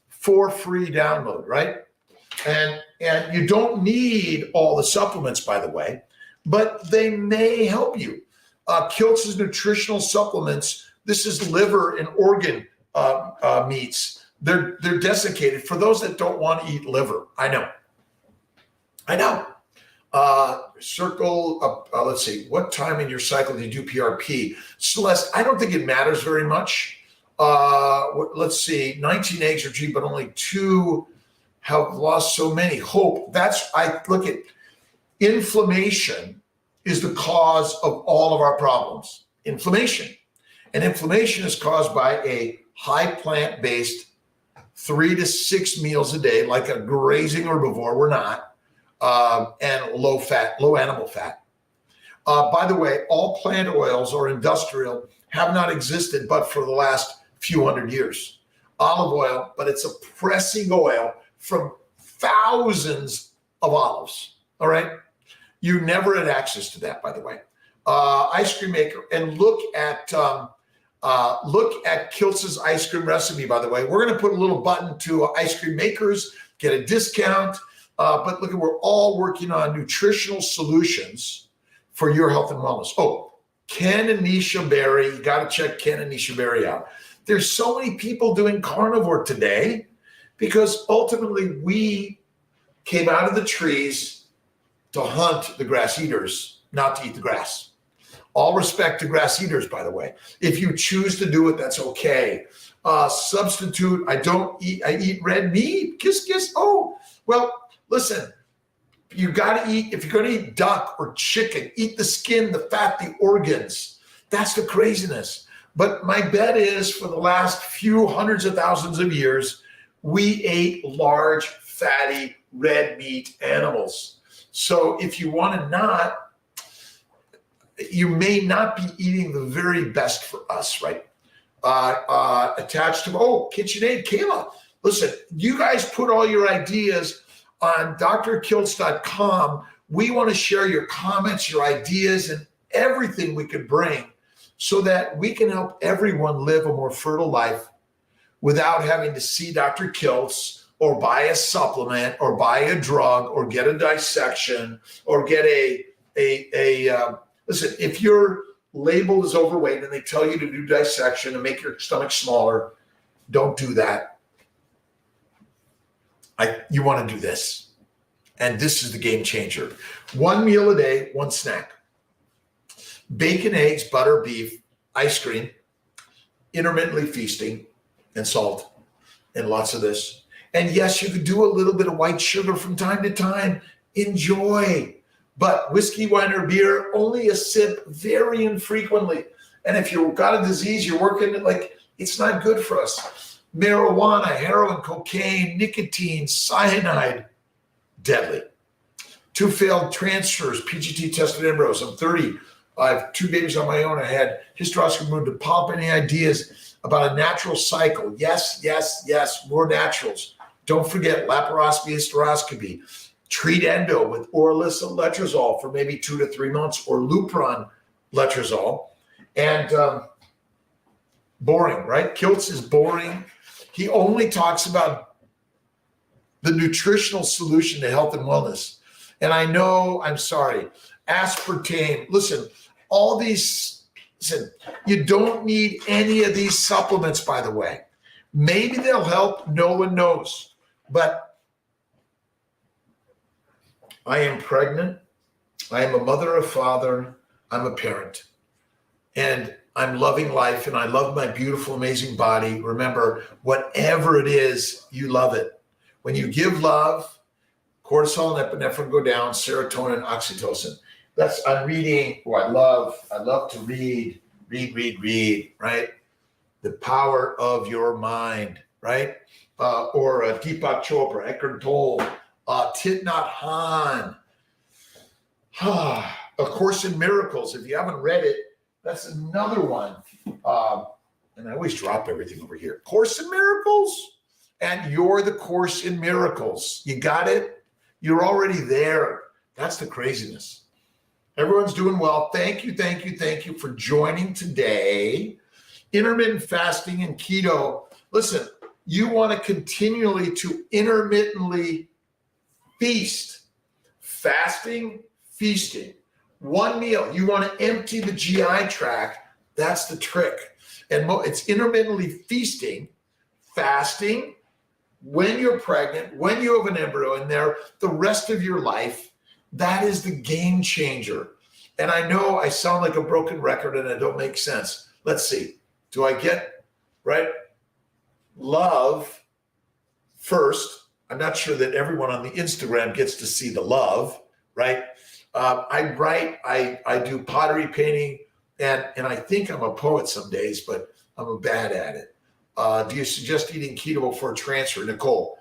For free download, right? And you don't need all the supplements, by the way, but they may help you. Kiltz is nutritional supplements. This is liver and organ meats. They're desiccated. For those that don't want to eat liver, I know. Let's see, what time in your cycle do you do PRP? Celeste, I don't think it matters very much. Let's see, 19 eggs are cheap, but only 2 have lost so many. Hope, I look at inflammation is the cause of all of our problems. Inflammation. And inflammation is caused by a high plant-based 3 to 6 meals a day, like a grazing herbivore, we're not. And low fat, low animal fat. By the way, all plant oils or industrial have not existed but for the last few hundred years. Olive oil, but it's a pressing oil from thousands of olives. All right. You never had access to that, by the way. Ice cream maker, and look at Kiltz's ice cream recipe, by the way. We're going to put a little button to ice cream makers, get a discount. But look, we're all working on nutritional solutions for your health and wellness. Oh, Ken and Nisha Berry, you got to check Ken and Nisha Berry out. There's so many people doing carnivore today because ultimately we came out of the trees to hunt the grass eaters, not to eat the grass. All respect to grass eaters, by the way. If you choose to do it, that's okay. Substitute, I eat red meat. Kiss, kiss. Oh, well, listen, you got to eat, if you're going to eat duck or chicken, eat the skin, the fat, the organs. That's the craziness. But my bet is for the last few hundreds of thousands of years, we ate large, fatty, red meat animals. So if you want to not, you may not be eating the very best for us, right? Attached to, KitchenAid, Kayla. Listen, you guys put all your ideas on drkiltz.com. We want to share your comments, your ideas, and everything we could bring so that we can help everyone live a more fertile life without having to see Dr. Kiltz or buy a supplement or buy a drug or get a dissection or get listen, if your label is overweight and they tell you to do dissection and make your stomach smaller, don't do that. You want to do this. And this is the game changer. 1 meal a day, 1 snack. Bacon, eggs, butter, beef, ice cream, intermittently feasting, and salt, and lots of this. And yes, you could do a little bit of white sugar from time to time. Enjoy. But whiskey, wine, or beer, only a sip very infrequently. And if you've got a disease, you're working it it's not good for us. Marijuana, heroin, cocaine, nicotine, cyanide, deadly. 2 failed transfers, PGT tested embryos. I'm 30. I have 2 babies on my own. I had hysteroscopy removed. To pop any ideas about a natural cycle? Yes, yes, yes, more naturals. Don't forget laparoscopy, hysteroscopy. Treat endo with Orilissa letrozole for maybe 2 to 3 months, or Lupron letrozole. And boring, right? Kiltz is boring. He only talks about the nutritional solution to health and wellness. And I know, I'm sorry, aspartame. Listen, you don't need any of these supplements, by the way. Maybe they'll help, no one knows. But I am pregnant. I am a mother, a father. I'm a parent. And I'm loving life, and I love my beautiful, amazing body. Remember, whatever it is, you love it. When you give love, cortisol and epinephrine go down, serotonin, oxytocin. I'm reading. I love to read, right? The Power of Your Mind, right? Or Deepak Chopra, Eckhart Tolle, Thich Nhat Hanh, A Course in Miracles. If you haven't read it, that's another one. And I always drop everything over here. Course in Miracles, and you're the Course in Miracles. You got it? You're already there. That's the craziness. Everyone's doing well. Thank you for joining today. Intermittent fasting and keto. Listen, you want to continually to intermittently feast. Fasting, feasting. 1 meal. You want to empty the GI tract. That's the trick. And it's intermittently feasting, fasting, when you're pregnant, when you have an embryo in there, the rest of your life. That is the game changer. And I know I sound like a broken record and I don't make sense. Let's see. Do I get, right? Love first. I'm not sure that everyone on the Instagram gets to see the love, right? I write, I do pottery painting, and I think I'm a poet some days, but I'm bad at it. Do you suggest eating keto before transfer? Nicole,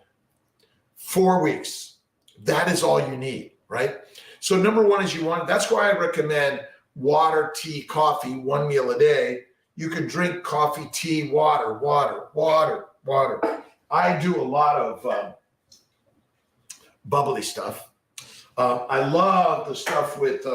4 weeks. That is all you need, right? So number one is that's why I recommend water, tea, coffee, 1 meal a day. You can drink coffee, tea, water, water, water, water. I do a lot of bubbly stuff. I love the stuff with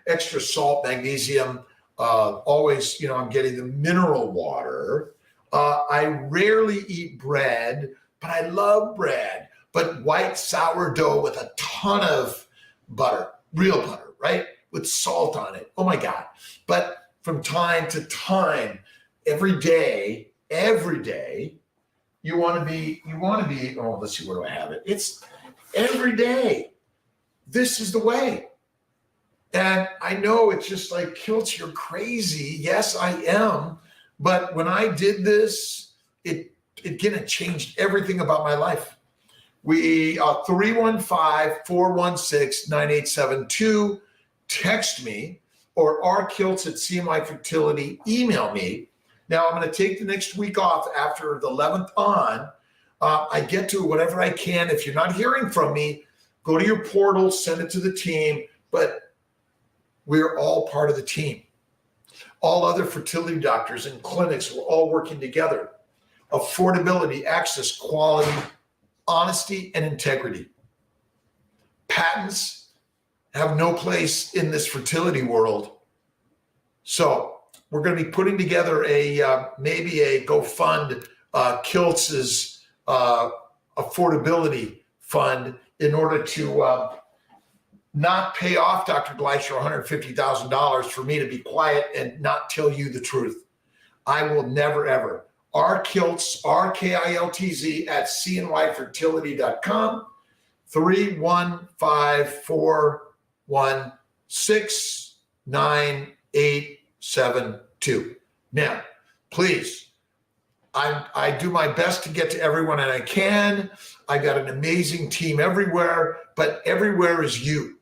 extra salt, magnesium. Always, I'm getting the mineral water. I rarely eat bread, but I love bread. But white sourdough with a ton of butter, real butter, right? With salt on it. Oh my God. But from time to time, every day, you want to be, oh, let's see, where do I have it? It's every day. This is the way. And I know it's just like, Kiltz, you're crazy. Yes, I am. But when I did this, it changed everything about my life. We 315-416-9872. Text me, or rkiltz at CNY Fertility. Email me. Now I'm going to take the next week off after the 11th on. I get to whatever I can. If you're not hearing from me, go to your portal, send it to the team. But we're all part of the team. All other fertility doctors and clinics, we're all working together. Affordability, access, quality, honesty, and integrity. Patents have no place in this fertility world. So we're going to be putting together maybe a GoFund, Kiltz's affordability fund, in order to not pay off Dr. Gleicher $150,000 for me to be quiet and not tell you the truth. I will never, ever. rkiltz, RKILTZ at CNYfertility.com, 315-416-9872. Now, please, I do my best to get to everyone, and I can. I got an amazing team everywhere, but everywhere is you.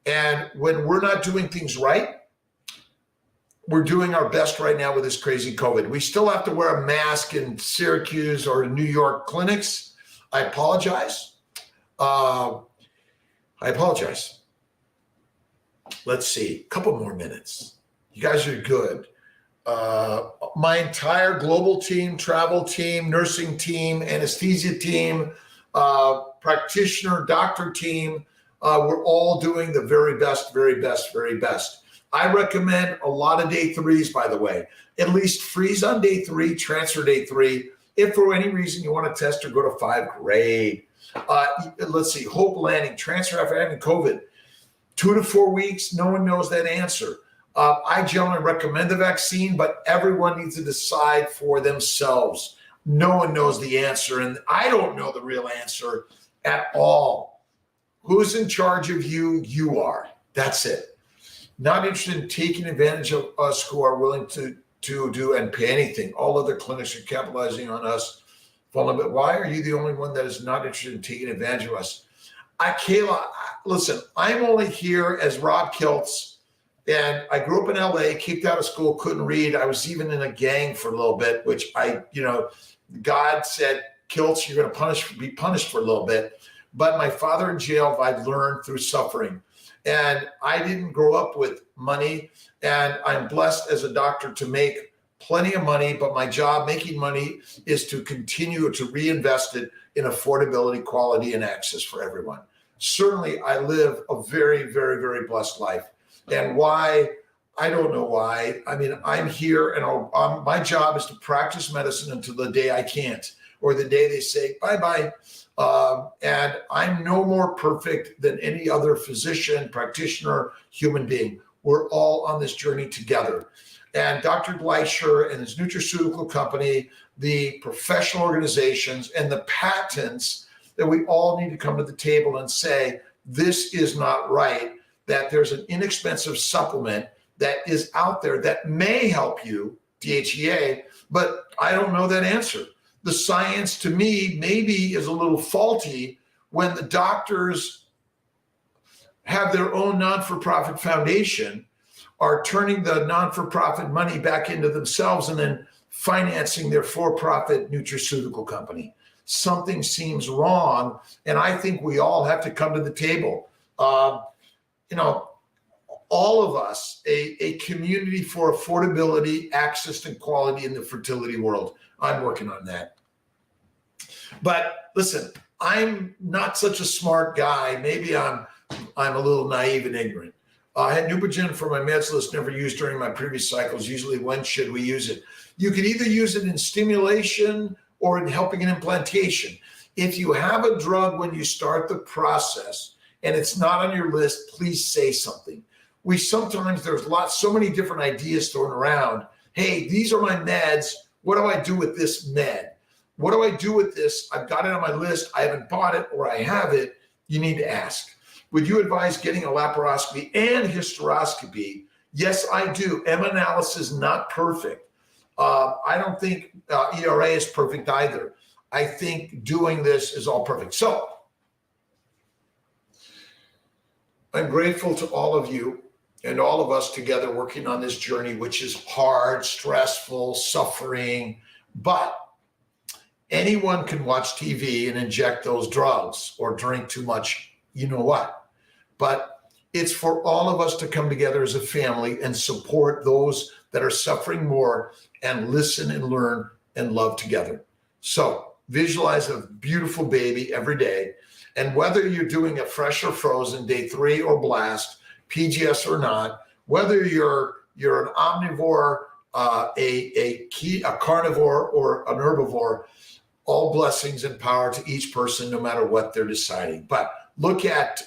And when we're not doing things right, we're doing our best right now with this crazy COVID. We still have to wear a mask in Syracuse or New York clinics. I apologize. Let's see, a couple more minutes. You guys are good. My entire global team, travel team, nursing team, anesthesia team, practitioner, doctor team, we're all doing the very best, very best, very best. I recommend a lot of day threes, by the way. At least freeze on day 3, transfer day 3. If for any reason you want to test or go to 5, great. Let's see, Hope Landing, transfer after having COVID. 2 to 4 weeks, no one knows that answer. I generally recommend the vaccine, but everyone needs to decide for themselves. No one knows the answer, and I don't know the real answer at all. Who's in charge of you? You are. That's it. Not interested in taking advantage of us who are willing to do and pay anything. All other clinics are capitalizing on us. But why are you the only one that is not interested in taking advantage of us? Kayla, listen, I'm only here as Rob Kiltz, and I grew up in LA, kicked out of school, couldn't read. I was even in a gang for a little bit, which God said, Kiltz, you're going to be punished for a little bit. But my father in jail, I've learned through suffering. And I didn't grow up with money, and I'm blessed as a doctor to make plenty of money, but my job making money is to continue to reinvest it in affordability, quality, and access for everyone. Certainly, I live a very, very, very blessed life. And why? I don't know why. I mean, I'm here, and my job is to practice medicine until the day I can't, or the day they say, bye-bye. And I'm no more perfect than any other physician, practitioner, human being. We're all on this journey together. And Dr. Gleicher and his nutraceutical company, the professional organizations, and the patents, that we all need to come to the table and say, this is not right, that there's an inexpensive supplement that is out there that may help you, DHEA, but I don't know that answer. The science, to me, maybe is a little faulty when the doctors have their own non-for-profit foundation, are turning the non-for-profit money back into themselves and then financing their for-profit nutraceutical company. Something seems wrong, and I think we all have to come to the table. all of us a community for affordability, access, and quality in the fertility world. I'm working on that. But listen, I'm not such a smart guy. Maybe I'm a little naive and ignorant. I had Neupogen for my meds list, never used during my previous cycles. Usually, when should we use it? You can either use it in stimulation or in helping an implantation. If you have a drug when you start the process and it's not on your list, please say something. There's so many different ideas thrown around. Hey, these are my meds. What do I do with this med? What do I do with this? I've got it on my list. I haven't bought it or I have it. You need to ask. Would you advise getting a laparoscopy and hysteroscopy? Yes, I do. M analysis not perfect. I don't think ERA is perfect either. I think doing this is all perfect. So I'm grateful to all of you and all of us together working on this journey, which is hard, stressful, suffering, but anyone can watch TV and inject those drugs or drink too much, you know what? But it's for all of us to come together as a family and support those that are suffering more and listen and learn and love together. So visualize a beautiful baby every day. And whether you're doing a fresh or frozen, day 3 or blast, PGS or not, whether you're an omnivore, a carnivore or an herbivore, all blessings and power to each person, no matter what they're deciding. But look at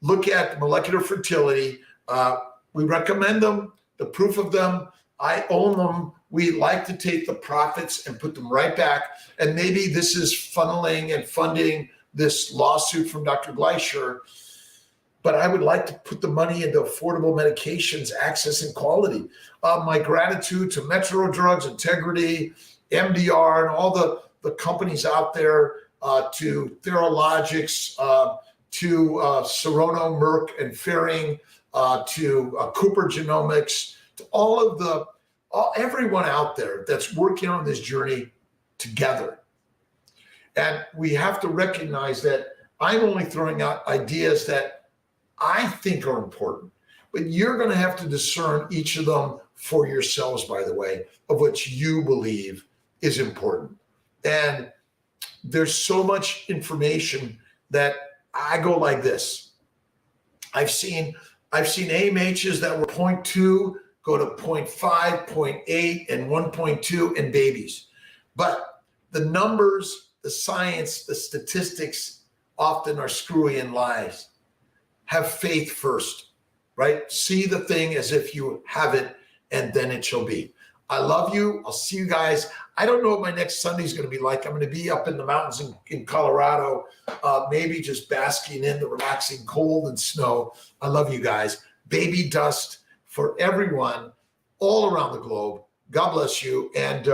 molecular fertility. We recommend them, the proof of them. I own them. We like to take the profits and put them right back. And maybe this is funneling and funding this lawsuit from Dr. Gleicher. But I would like to put the money into affordable medications, access, and quality. My gratitude to Metro Drugs, Integrity, MDR, and all the companies out there, to Theralogics, to Serono, Merck, and Ferring, to Cooper Genomics, to everyone out there that's working on this journey together. And we have to recognize that I'm only throwing out ideas that I think are important, but you're going to have to discern each of them for yourselves, by the way, of which you believe is important. And there's so much information that I go like this. I've seen AMHs that were 0.2 go to 0.5, 0.8, and 1.2 in babies. But the numbers, the science, the statistics often are screwy and lies. Have faith first, right? See the thing as if you have it, and then it shall be. I love you. I'll see you guys. I don't know what my next Sunday is going to be like. I'm going to be up in the mountains in Colorado, maybe just basking in the relaxing cold and snow. I love you guys. Baby dust for everyone all around the globe. God bless you. And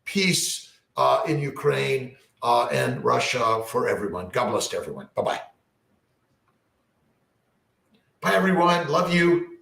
peace in Ukraine and Russia for everyone. God bless to everyone. Bye-bye. Bye, everyone. Love you.